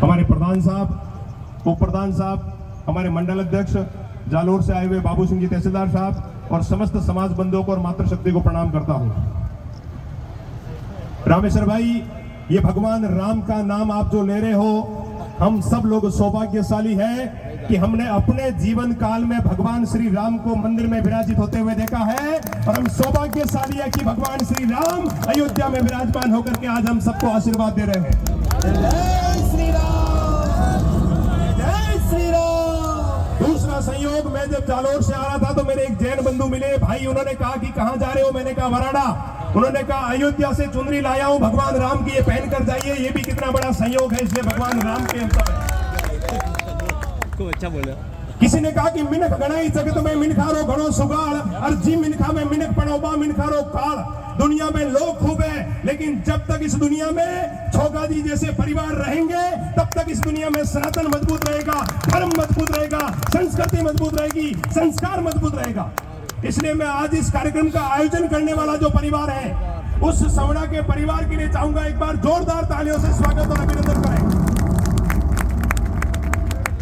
हमारे प्रधान साहब, उप प्रधान साहब, हमारे मंडल अध्यक्ष जालोर से आए हुए बाबू सिंह जी तहसीलदार साहब और समस्त समाज बंधुओं को और मातृशक्ति को प्रणाम करता हूं। रामेश्वर भाई, ये भगवान राम का नाम आप जो ले रहे हो, हम सब लोग सौभाग्यशाली है कि हमने अपने जीवन काल में भगवान श्री राम को मंदिर में विराजित होते हुए देखा है और हम सौभाग्यशाली है कि भगवान श्री राम अयोध्या में विराजमान होकर के आज हम सबको आशीर्वाद दे रहे हैं। जय श्री राम, जय श्री राम। दूसरा संयोग, मैं जब जालोर से आ रहा था तो मेरे एक जैन बंधु मिले भाई, उन्होंने कहा कि कहां जा रहे हो? मैंने कहा वराडा। उन्होंने कहा अयोध्या से चुनरी लाया हूं भगवान राम की, ये पहन कर जाइए। ये भी कितना बड़ा संयोग है, इसलिए भगवान राम के हम सब हैं। अच्छा बोला। किसी ने कहा कि मिनख गणाई जगत में मिनखारो घणो सुगाड़, और जी मिनखा में मिनख पड़ोबा मिनखारो काल। दुनिया में लोग खूब है, लेकिन जब तक इस दुनिया में छोगा जी जैसे परिवार रहेंगे तब तक इस दुनिया में सनातन मजबूत रहेगा, धर्म मजबूत रहेगा, संस्कृति मजबूत रहेगी, संस्कार मजबूत रहेगा। इसलिए मैं आज इस कार्यक्रम का आयोजन करने वाला जो परिवार है, उस सवड़ा के परिवार के लिए चाहूंगा एक बार जोरदार तालियों से स्वागत और अभिनंदन करें।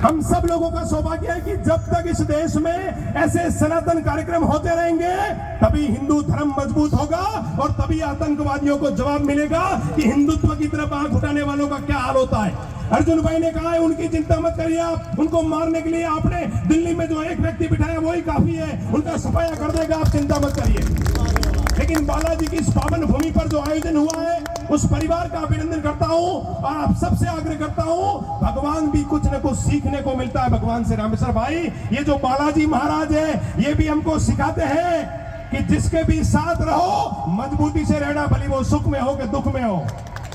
हम सब लोगों का सौभाग्य है कि जब तक इस देश में ऐसे सनातन कार्यक्रम होते रहेंगे तभी हिंदू धर्म मजबूत होगा और तभी आतंकवादियों को जवाब मिलेगा कि हिंदुत्व की तरफ आंख उठाने वालों का क्या हाल होता है। अर्जुन भाई ने कहा है उनकी चिंता मत करिए आप, उनको मारने के लिए आपने दिल्ली में जो एक व्यक्ति बिठाया वही काफी है, उनका सफाया कर देगा, आप चिंता मत करिए। लेकिन बालाजी की इस पावन भूमि पर जो आयोजन हुआ है, उस परिवार का अभिनंदन करता हूं और आप सबसे आग्रह करता हूं, भगवान भी कुछ न कुछ सीखने को मिलता है भगवान से। रामेश्वर भाई, ये जो बालाजी महाराज है, ये भी हमको सिखाते हैं कि जिसके भी साथ रहो मजबूती से रहना, भले वो सुख में हो कि दुख में हो।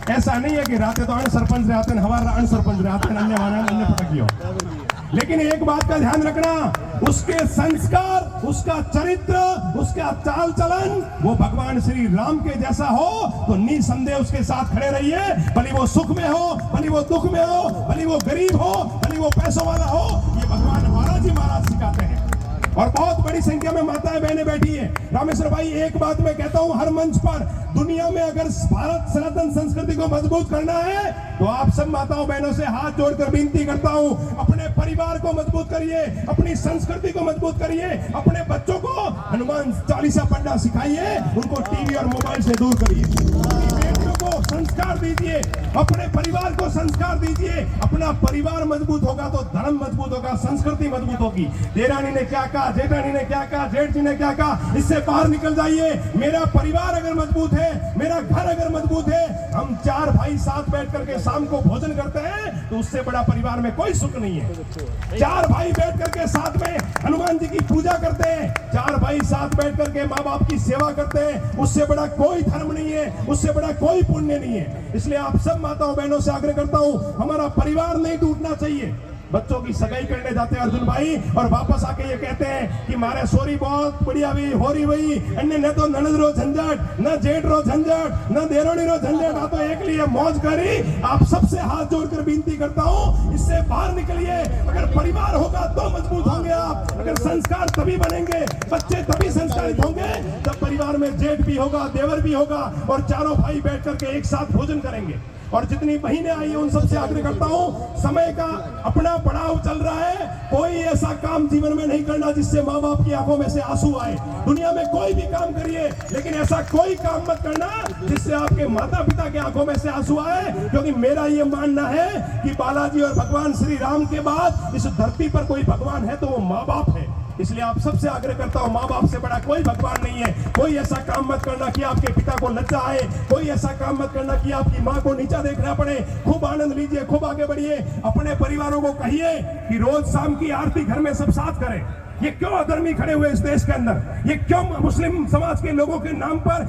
ऐसा नहीं है कि राते तो अन सरपंच रहते हैं, हमारा अन सरपंच रहते हैं, अन्य पटकियो। लेकिन एक बात का ध्यान रखना, उसके संस्कार, उसका चरित्र, उसका चाल चलन वो भगवान श्री राम के जैसा हो तो निसंदेह उसके साथ खड़े रहिए, भले वो सुख में हो, भले वो दुख में हो, भले वो गरीब हो, भले वो पैसों वाला हो। ये भगवान बालाजी महाराज सिखाते हैं और बहुत बड़ी संख्या में माताएं बहनें बैठी है। रामेश्वर भाई, एक बात मैं कहता हूं हर मंच पर, दुनिया में अगर भारत सनातन संस्कृति को मजबूत करना है तो आप सब माताओं बहनों से हाथ जोड़कर विनती करता हूं, अपने परिवार को मजबूत करिए, अपनी संस्कृति को मजबूत करिए, अपने बच्चों को हनुमान चालीसा पढ़ना सिखाइए, उनको टीवी और मोबाइल से दूर करिए, को संस्कार दीजिए, अपने परिवार को संस्कार दीजिए। अपना परिवार मजबूत होगा तो धर्म मजबूत होगा, संस्कृति मजबूत होगी। देरानी ने क्या कहा, जेठानी ने क्या कहा, जेठ जी ने क्या कहा, इससे बाहर निकल जाइए। मेरा परिवार अगर मजबूत है, मेरा घर अगर मजबूत है, हम चार भाई साथ बैठ करके शाम को भोजन करते हैं तो उससे बड़ा परिवार में कोई सुख नहीं है। चार भाई बैठ करके साथ में हनुमान जी की पूजा करते हैं, चार भाई साथ बैठ करके माँ बाप की सेवा करते हैं, उससे बड़ा कोई धर्म नहीं है, उससे बड़ा कोई पुण्य नहीं है। इसलिए आप सब माताओं बहनों से आग्रह करता हूं, हमारा परिवार नहीं टूटना चाहिए। बच्चों की सगाई करने जाते हैं अर्जुन भाई और वापस आके ये कहते हैं कि मारे सोरी बहुत बढ़िया भी हो रही वही अन्य न तो ननद रो झंझट, न जेठ रो झंझट, न देरोनी रो झंझट, आ तो एक लिए मौज करी। आप सबसे हाथ जोड़कर विनती करता हूं, इससे बाहर निकलिए। अगर परिवार होगा तो मजबूत होंगे आप, अगर संस्कार तभी बनेंगे, बच्चे तभी संस्कारित होंगे जब परिवार में जेठ भी होगा, देवर भी होगा और चारों भाई बैठ करके एक साथ भोजन करेंगे। और जितनी बहनें आई है उन सबसे आग्रह करता हूं, समय का अपना पड़ाव चल रहा है, कोई ऐसा काम जीवन में नहीं करना जिससे माँ बाप की आंखों में से आंसू आए। दुनिया में कोई भी काम करिए, लेकिन ऐसा कोई काम मत करना जिससे आपके माता पिता की आंखों में से आंसू आए, क्योंकि मेरा ये मानना है कि बालाजी और भगवान श्री राम के बाद इस धरती पर कोई भगवान है तो वो माँ बाप है। इसलिए आप सबसे आग्रह करता हूं, माँ बाप से बड़ा कोई भगवान नहीं है। कोई ऐसा काम मत करना कि आपके पिता को लज्जा आए, कोई ऐसा काम मत करना कि आपकी माँ को नीचा देखना पड़े। खूब आनंद लीजिए, खूब आगे बढ़िए। अपने परिवारों को कहिए कि रोज शाम की आरती घर में सब साथ करें। ये क्यों अधर्मी खड़े हुए इस देश के अंदर, ये क्यों मुस्लिम समाज के लोगों के नाम पर